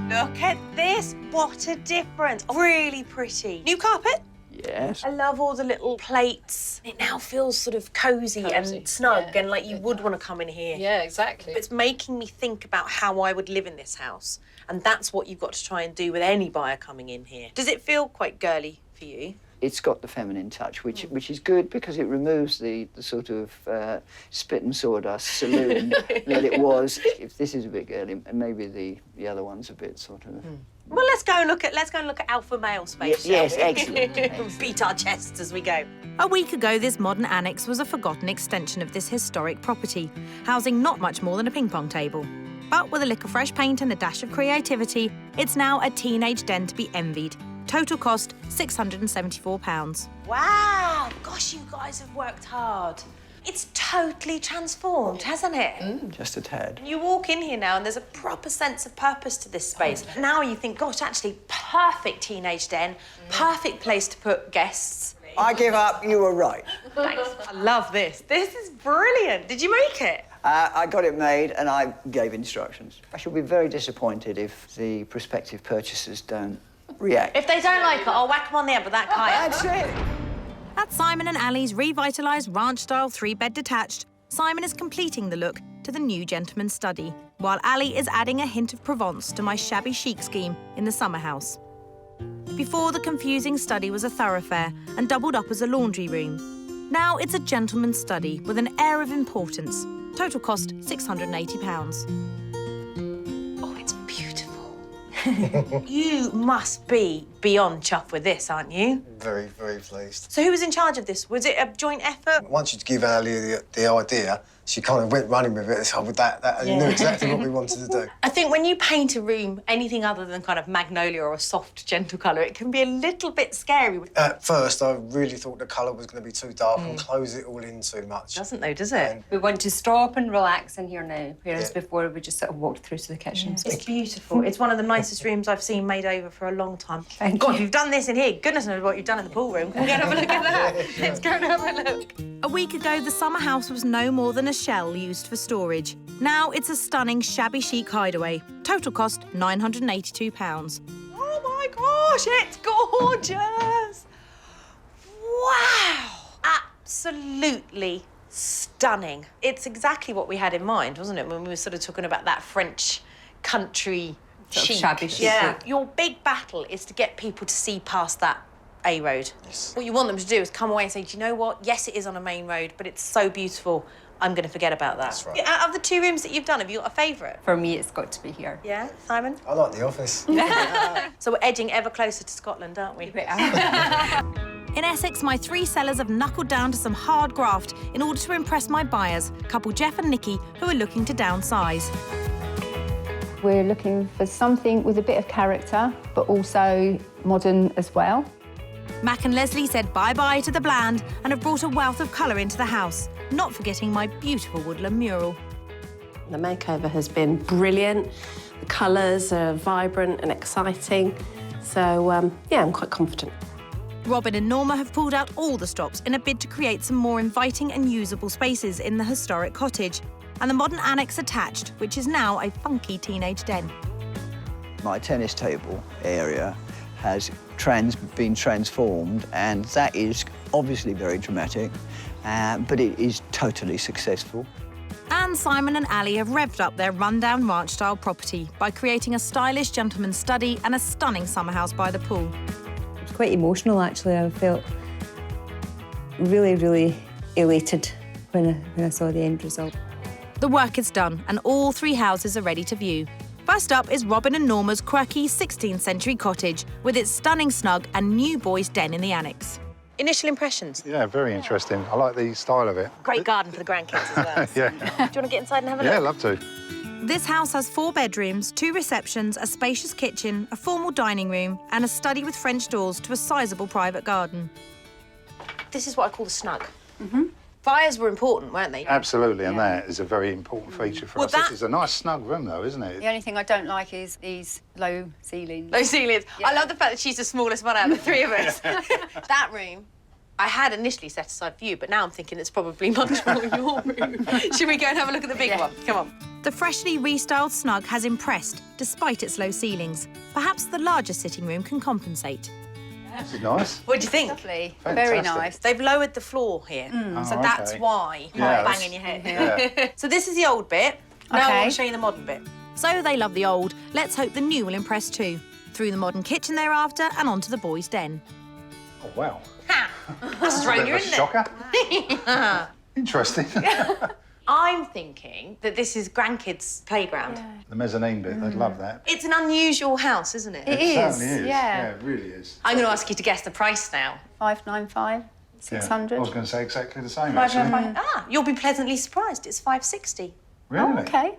Speaker 2: Look at this. What a difference. Really pretty. New carpet?
Speaker 3: Yes.
Speaker 2: I love all the little plates. It now feels sort of cosy and snug and like you would want to come in here.
Speaker 4: Yeah, exactly.
Speaker 2: It's making me think about how I would live in this house. And that's what you've got to try and do with any buyer coming in here. Does it feel quite girly for you?
Speaker 3: It's got the feminine touch, which is good because it removes the sort of spit and sawdust saloon that it was. If this is a bit girly, and maybe the other one's a bit sort of.
Speaker 2: Well, let's go and look at alpha male space.
Speaker 3: Yes, excellent.
Speaker 2: Beat our chests as we go.
Speaker 1: A week ago, this modern annex was a forgotten extension of this historic property, housing not much more than a ping-pong table. But with a lick of fresh paint and a dash of creativity, it's now a teenage den to be envied. Total cost £674.
Speaker 2: Wow, gosh, you guys have worked hard. It's totally transformed, hasn't it?
Speaker 3: Just a tad.
Speaker 2: You walk in here now and there's a proper sense of purpose to this space. Now you think, gosh, actually, perfect teenage den, perfect place to put guests.
Speaker 10: I give up, you were right.
Speaker 2: Thanks. I love this. This is brilliant. Did you make it?
Speaker 3: I got it made and I gave instructions. I shall be very disappointed if the prospective purchasers don't react.
Speaker 2: If they don't like it, I'll whack them on the head with that kite.
Speaker 3: That's it.
Speaker 1: At Simon and Ali's revitalised ranch-style 3-bed detached, Simon is completing the look to the new gentleman's study, while Ali is adding a hint of Provence to my shabby chic scheme in the summer house. Before, the confusing study was a thoroughfare and doubled up as a laundry room. Now it's a gentleman's study with an air of importance. Total cost £680.
Speaker 2: Oh, it's beautiful. You must be beyond chuffed with this, aren't you?
Speaker 15: Very, very pleased.
Speaker 2: So who was in charge of this? Was it a joint effort?
Speaker 15: Once you give Ali the idea, she kind of went running with it. So with that and knew exactly what we wanted to do.
Speaker 2: I think when you paint a room anything other than kind of magnolia or a soft, gentle colour, it can be a little bit scary.
Speaker 15: At first, I really thought the colour was going to be too dark and close it all in too much.
Speaker 2: Doesn't though, does it?
Speaker 9: We want to stop and relax in here now, whereas before we just sort of walked through to the kitchen.
Speaker 2: It's beautiful. It's one of the nicest rooms I've seen made over for a long time.
Speaker 9: Thank
Speaker 2: God,
Speaker 9: you.
Speaker 2: if you've done this in here, goodness knows what you've done in the pool room. Can we go and have a look at that? Let's go and have a look.
Speaker 1: A week ago, the summer house was no more than a shell used for storage. Now it's a stunning shabby chic hideaway. Total cost £982.
Speaker 2: Oh my gosh, it's gorgeous! Wow! Absolutely stunning. It's exactly what we had in mind, wasn't it, when we were sort of talking about that French country chic.
Speaker 9: Shabby chic.
Speaker 2: Yeah. Your big battle is to get people to see past that A road.
Speaker 15: Yes.
Speaker 2: What you want them to do is come away and say, do you know what? Yes, it is on a main road, but it's so beautiful. I'm going to forget about that.
Speaker 15: That's right.
Speaker 2: Out of the 2 rooms that you've done, have you got a favourite?
Speaker 9: For me, it's got to be here.
Speaker 2: Yeah, Simon?
Speaker 15: I like the office.
Speaker 2: So we're edging ever closer to Scotland, aren't we?
Speaker 1: In Essex, my 3 sellers have knuckled down to some hard graft in order to impress my buyers, couple Jeff and Nikki, who are looking to downsize.
Speaker 6: We're looking for something with a bit of character, but also modern as well.
Speaker 1: Mac and Leslie said bye-bye to the bland and have brought a wealth of colour into the house, not forgetting my beautiful woodland mural.
Speaker 7: The makeover has been brilliant. The colours are vibrant and exciting. So, yeah, I'm quite confident.
Speaker 1: Robin and Norma have pulled out all the stops in a bid to create some more inviting and usable spaces in the historic cottage, and the modern annexe attached, which is now a funky teenage den.
Speaker 3: My tennis table area has been transformed, and that is obviously very dramatic, but it is totally successful.
Speaker 1: And Simon and Ali have revved up their rundown ranch-style property by creating a stylish gentleman's study and a stunning summer house by the pool.
Speaker 9: It's quite emotional, actually. I felt really, really elated when I saw the end result.
Speaker 1: The work is done, and all 3 houses are ready to view. First up is Robin and Norma's quirky 16th century cottage with its stunning snug and new boys' den in the annexe.
Speaker 2: Initial impressions?
Speaker 5: Yeah, very interesting. I like the style of it.
Speaker 2: Great garden for the grandkids as well.
Speaker 5: Yeah.
Speaker 2: Do you want to get inside and have a look?
Speaker 5: Yeah, love to.
Speaker 1: This house has 4 bedrooms, 2 receptions, a spacious kitchen, a formal dining room, and a study with French doors to a sizable private garden.
Speaker 2: This is what I call the snug. Fires were important, weren't they?
Speaker 5: Absolutely, and that is a very important feature for us. This is a nice, snug room, though, isn't it?
Speaker 6: The only thing I don't like is these low ceilings.
Speaker 2: Low ceilings.
Speaker 6: Yeah.
Speaker 2: I love the fact that she's the smallest one out of the 3 of us. That room, I had initially set aside for you, but now I'm thinking it's probably much more your room. Should we go and have a look at the big one? Come on.
Speaker 1: The freshly restyled snug has impressed, despite its low ceilings. Perhaps the larger sitting room can compensate.
Speaker 5: This is nice.
Speaker 2: What do you think?
Speaker 6: Lovely.
Speaker 5: Fantastic.
Speaker 6: Very nice.
Speaker 2: They've lowered the floor here, so that's
Speaker 5: okay.
Speaker 2: why you're
Speaker 5: Yeah,
Speaker 2: not banging your head.
Speaker 5: Yeah.
Speaker 2: So this is the old bit. Now I
Speaker 6: Okay.
Speaker 2: want to show you the modern bit.
Speaker 1: So they love the old. Let's hope the new will impress too. Through the modern kitchen thereafter and onto the boys' den.
Speaker 5: Oh, wow.
Speaker 2: That's thrown you,
Speaker 5: Bit of a
Speaker 2: isn't it?
Speaker 5: shocker. Interesting.
Speaker 2: I'm thinking that this is grandkids' playground.
Speaker 5: The mezzanine bit, they'd love that.
Speaker 2: It's an unusual house, isn't it?
Speaker 6: It
Speaker 5: It certainly
Speaker 6: is,
Speaker 5: is.
Speaker 6: yeah.
Speaker 5: It really is.
Speaker 2: I'm going to ask you to guess the price now.
Speaker 6: 595, 600.
Speaker 5: Yeah. I was going to say exactly the same, actually.
Speaker 2: You'll be pleasantly surprised. It's 560.
Speaker 5: Really?
Speaker 6: Oh, okay.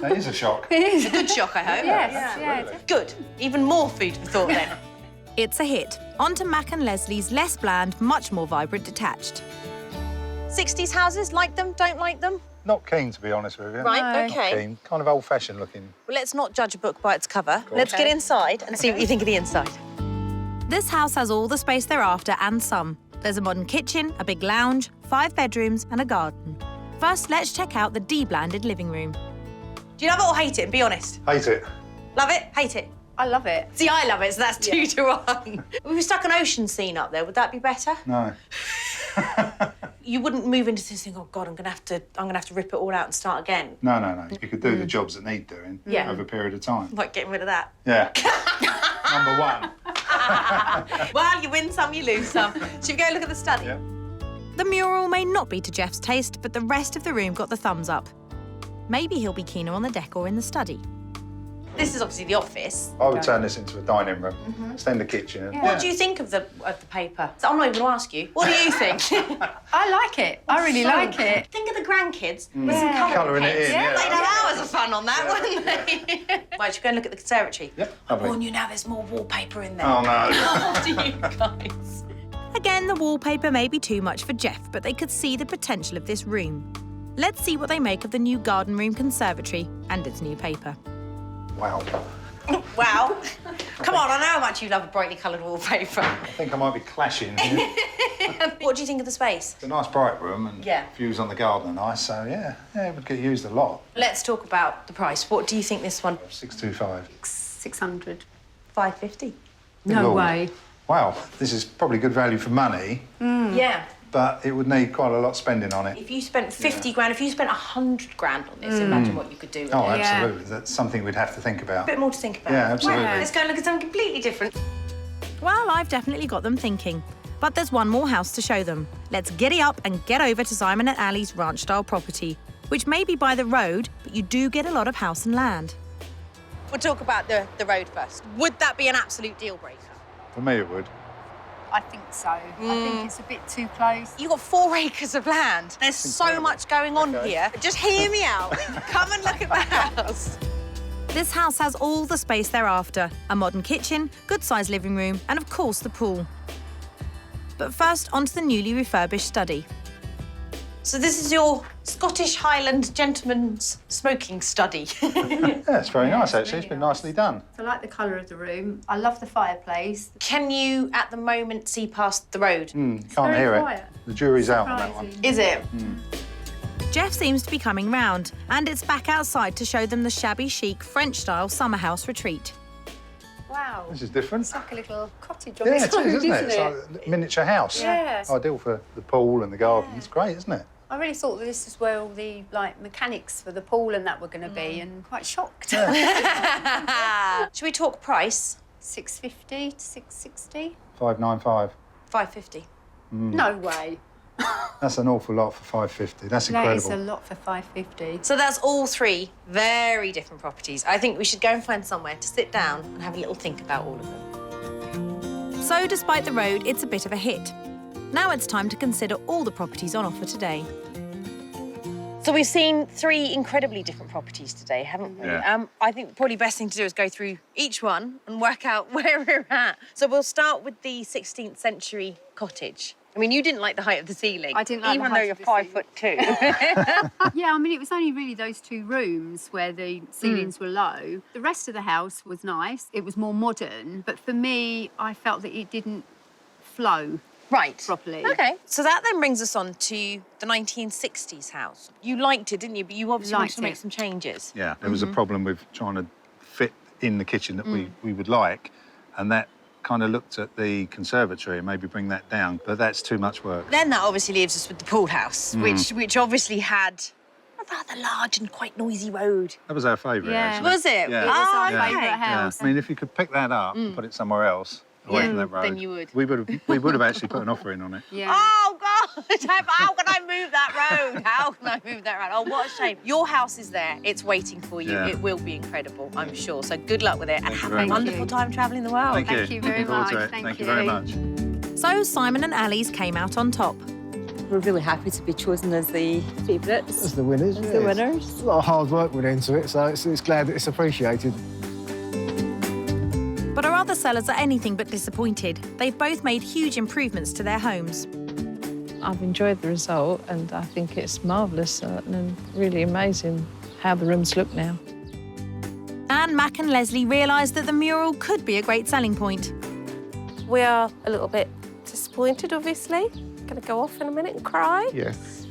Speaker 5: That is a shock.
Speaker 2: It's a good shock, I hope.
Speaker 6: Yes,
Speaker 2: Good. Even more food for thought then.
Speaker 1: It's a hit. On to Mac and Leslie's less bland, much more vibrant detached.
Speaker 2: 60s houses, like them, don't like them?
Speaker 5: Not keen, to be honest with you.
Speaker 2: Right,
Speaker 5: Not
Speaker 2: OK.
Speaker 5: keen. Kind of old-fashioned looking.
Speaker 2: Well, let's not judge a book by its cover. Let's get inside and see what you think of the inside.
Speaker 1: This house has all the space they're after and some. There's a modern kitchen, a big lounge, 5 bedrooms and a garden. First, let's check out the de-blanded living room.
Speaker 2: Do you love it or hate it? Be honest.
Speaker 5: Hate it.
Speaker 2: Love it? Hate it?
Speaker 6: I love it.
Speaker 2: See, I love it, so that's 2 to 1. If we stuck an ocean scene up there, would that be better?
Speaker 5: No.
Speaker 2: You wouldn't move into this thing, oh God, I'm gonna have to rip it all out and start again.
Speaker 5: No. You could do the jobs that need doing over a period of time.
Speaker 2: Like getting rid of that.
Speaker 5: Yeah. Number 1.
Speaker 2: Well, you win some, you lose some. Should we go look at the study?
Speaker 5: Yeah.
Speaker 1: The mural may not be to Jeff's taste, but the rest of the room got the thumbs up. Maybe he'll be keener on the decor in the study.
Speaker 2: This is obviously the office.
Speaker 5: I would turn this into a dining room. Extend the kitchen.
Speaker 2: What do you think of the paper? So I'm not even going to ask you. What do you think?
Speaker 6: I like it. I really like it.
Speaker 2: Think of the grandkids with some
Speaker 5: Colouring it in, yeah.
Speaker 2: They'd have hours of fun on that, wouldn't they? Right, should we go and look at the conservatory?
Speaker 5: Yep,
Speaker 2: I
Speaker 5: lovely.
Speaker 2: warn you now, there's more wallpaper in there.
Speaker 5: Oh, no.
Speaker 2: Oh, do you guys?
Speaker 1: Again, the wallpaper may be too much for Jeff, but they could see the potential of this room. Let's see what they make of the new garden room conservatory and its new paper.
Speaker 5: Wow.
Speaker 2: Wow. Come on, I know how much you love brightly coloured wallpaper.
Speaker 5: I think I might be clashing here.
Speaker 2: What do you think of the space?
Speaker 5: It's a nice bright room and views on the garden are nice, so yeah, it would get used a lot.
Speaker 2: Let's talk about the price. What do you think this one?
Speaker 5: 625.
Speaker 6: 600.
Speaker 2: 550.
Speaker 6: No
Speaker 5: Lord.
Speaker 6: way.
Speaker 5: Wow, this is probably good value for money,
Speaker 2: Yeah.
Speaker 5: but it would need quite a lot of spending on it.
Speaker 2: If you spent 50 grand, if you spent 100 grand on this, imagine what you could do with
Speaker 5: Oh,
Speaker 2: it.
Speaker 5: absolutely. That's something we'd have to think about.
Speaker 2: A bit more to think about.
Speaker 5: Yeah, absolutely.
Speaker 2: Right, let's go and look at something completely different.
Speaker 1: Well, I've definitely got them thinking. But there's one more house to show them. Let's giddy up and get over to Simon and Ali's ranch-style property, which may be by the road, but you do get a lot of house and land.
Speaker 2: We'll talk about the road first. Would that be an absolute deal breaker?
Speaker 5: For me, it would.
Speaker 6: I think so. I think it's a bit too close.
Speaker 2: You've got 4 acres of land. There's so much going on here. Just hear me out. Come and look at the house.
Speaker 1: This house has all the space they're after. A modern kitchen, good-sized living room, and of course the pool. But first, onto the newly refurbished study.
Speaker 2: So this is your Scottish Highland gentleman's smoking study.
Speaker 5: Yeah, it's very nice, actually. It's been nicely done.
Speaker 6: I like the colour of the room. I love the fireplace.
Speaker 2: Can you, at the moment, see past the road?
Speaker 5: Can't
Speaker 6: very
Speaker 5: hear
Speaker 6: quiet.
Speaker 5: it. The jury's out on that one.
Speaker 2: Is it?
Speaker 1: Jeff seems to be coming round, and it's back outside to show them the shabby chic French-style summer house retreat.
Speaker 6: Wow.
Speaker 5: This is different.
Speaker 6: It's like a little cottage on
Speaker 5: Yeah,
Speaker 6: its
Speaker 5: it
Speaker 6: own,
Speaker 5: is, isn't it?
Speaker 6: isn't
Speaker 5: It's like a miniature house.
Speaker 6: Yes.
Speaker 5: Ideal for the pool and the garden. It's great, isn't it?
Speaker 6: I really thought that this is where all the mechanics for the pool and that were going to be, and quite shocked.
Speaker 2: Should we talk price?
Speaker 6: 650 to 660.
Speaker 5: 595.
Speaker 2: 550.
Speaker 6: No way.
Speaker 5: That's an awful lot for 550. That's
Speaker 6: That
Speaker 5: incredible.
Speaker 6: is a lot for 550.
Speaker 2: So that's all 3 very different properties. I think we should go and find somewhere to sit down and have a little think about all of them.
Speaker 1: So, despite the road, it's a bit of a hit. Now it's time to consider all the properties on offer today.
Speaker 2: So we've seen 3 incredibly different properties today, haven't we?
Speaker 5: Yeah.
Speaker 2: I think probably best thing to do is go through each one and work out where we're at. So we'll start with the 16th century cottage. I mean, you didn't like the height of the ceiling.
Speaker 6: I didn't like the
Speaker 2: even
Speaker 6: height
Speaker 2: though you're
Speaker 6: of the
Speaker 2: 5'2".
Speaker 6: Yeah, I mean, it was only really those 2 rooms where the ceilings were low. The rest of the house was nice. It was more modern. But for me, I felt that it didn't flow properly.
Speaker 2: OK. So that then brings us on to the 1960s house. You liked it, didn't you? But you obviously wanted to make some changes.
Speaker 5: Yeah, there was a problem with trying to fit in the kitchen that we would like, and that kind of looked at the conservatory and maybe bring that down, but that's too much work.
Speaker 2: Then that obviously leaves us with the pool house, which obviously had a rather large and quite noisy road.
Speaker 16: That was our favourite, actually.
Speaker 2: Was it?
Speaker 16: Yeah.
Speaker 2: It was our
Speaker 16: Yeah.
Speaker 2: favourite house.
Speaker 16: Yeah. I mean, if you could pick that up and put it somewhere else, away from that road,
Speaker 2: then you would.
Speaker 16: We would have actually put an offer in on it.
Speaker 6: Yeah.
Speaker 2: Oh, God! How can I move that road? How can I move that road? Oh, what a shame. Your house is there. It's waiting for you.
Speaker 16: Yeah.
Speaker 2: It will be incredible, I'm sure. So good luck with it and
Speaker 16: Thank you
Speaker 2: have
Speaker 16: very
Speaker 2: a
Speaker 16: much.
Speaker 2: wonderful time travelling the world.
Speaker 16: Thank you.
Speaker 6: very
Speaker 16: Looking forward to
Speaker 6: much.
Speaker 16: it.
Speaker 6: Thank
Speaker 16: you very much.
Speaker 1: So Simon and Ali's came out on top.
Speaker 9: We're really happy to be chosen as the favourites.
Speaker 8: As the winners.
Speaker 9: As the winners.
Speaker 8: A lot of hard work went into it, so it's glad that it's appreciated.
Speaker 1: But our other sellers are anything but disappointed. They've both made huge improvements to their homes.
Speaker 4: I've enjoyed the result and I think it's marvellous and really amazing how the rooms look now.
Speaker 1: Anne, Mac and Leslie realised that the mural could be a great selling point.
Speaker 7: We are a little bit disappointed, obviously. Going to go off in a minute and cry.
Speaker 5: Yes.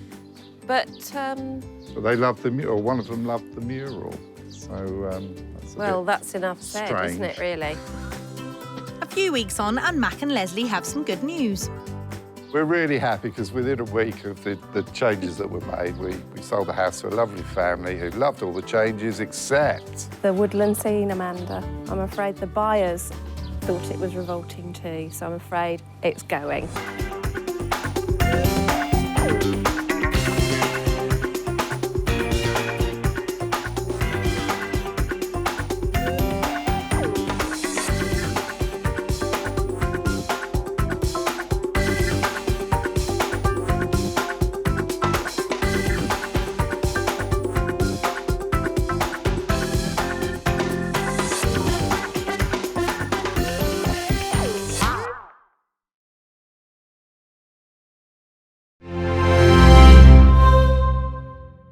Speaker 7: But,
Speaker 5: But they loved the mural. One of them loved the mural. So that's
Speaker 7: well, that's enough said, isn't it, really?
Speaker 1: A few weeks on, and Mac and Leslie have some good news.
Speaker 5: We're really happy because within a week of the changes that were made, we sold the house to a lovely family who loved all the changes except...
Speaker 7: The woodland scene, Amanda. I'm afraid the buyers thought it was revolting too, so I'm afraid it's going.